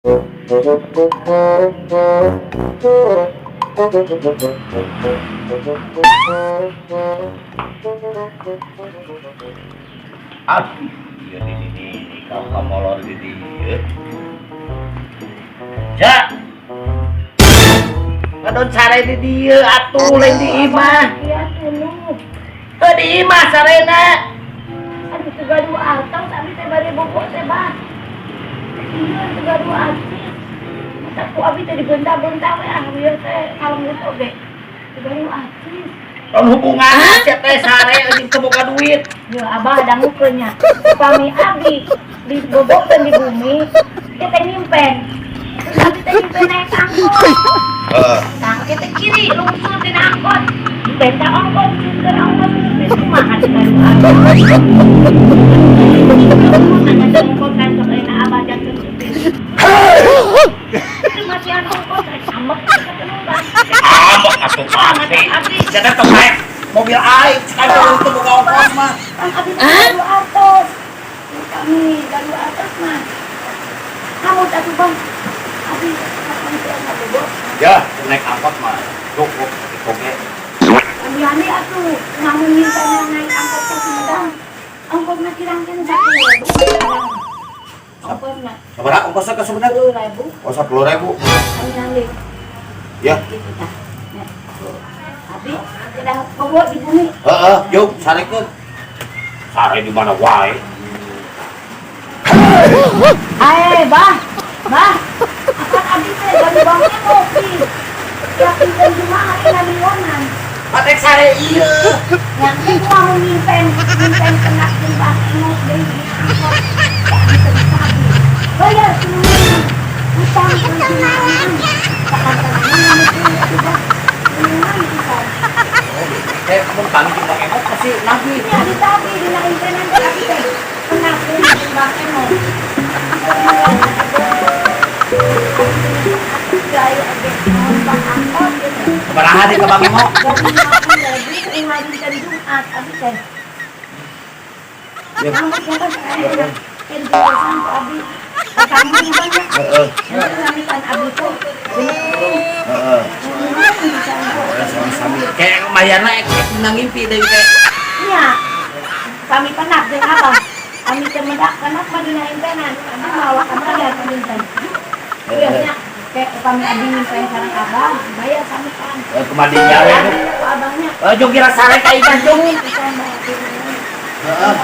Aduh, iya di kamu molor di dia. Ja, ngadon sare di dia, atuh lain di imah. Iya tuh. Teu di imah sarena. Aduh juga dua atang tapi teh bade bobok teh bah. Iya juga dua atis. Masa ku abi teh dibentang-bentang we ah bieu teh kalem oge. Juga dua atis. Tahun hubungan aja teh sare anjing teu boga duit. Ya abah dangukeun nya. Kami abi di bobok dan di bumi kita nyimpen. Terus abi teh nyimpen naik angkot. Nah, kita kiri lungsul di angkot. Benta angkot, nyimpen angkot nyimpen kumaha di baru angkot. Ada angkot kan sok enak abah jangan supir. Itu masih angkot sambek kepenuhan. Ambek atuh pasti. Jangan teu naik mobil aing sekarang teu boga ongkos mah. Kan abi baru atas. Kami baru atas mah. Kamu atuh bang. Abi kapan teh ngabobok? Ya, naik angkot mah cukup oke. Kami atuh namun mintanya naik angkot ke Sumedang. Ongkosna kirangkeun 10.000. Ongkosna Sabaraha ongkosnya ke Sumedang? 10.000. Oh, 10.000. Kami nalih. Ya. Gitu tah. Nek. Abi udah bawa di bumi. Heeh, yuk sarekeun. Sare di mana wae. Bah. Bah. Akan abi teh dari bangnya kopi. Yakin kan cuma ada milionan. Patek sare ieu. Yang itu mau nyimpen kena jembah emot dari angkot. Bayar semuanya. Utang perjuangan. Kamu panggil jembah emot pasti nabi. Ya ditabi dinaikkan nanti abi teh. Kena jembah emot. Gaya aja nombak angkot gitu. Sabaraha di Bang Emot? Hari Jumat abi teh. Ya. Kamu siapa saya? Kebiasaan ku abi. Kamu banyak. Heeh. Kami kan abi tuh. Heeh. Sami-sami. Kayak mayana nang ngimpi deui teh. Iya. Kami penak jeung apa? Kami cemedak penak mah dina impenan. Kami mawa kamar ya kami impen. Biasanya kayak kami abi nyimpen sareng abang, bayar kami kan. Kemadinya we. Abangnya. Jong kira sare ka ikan jong. Kita bayar. Heeh.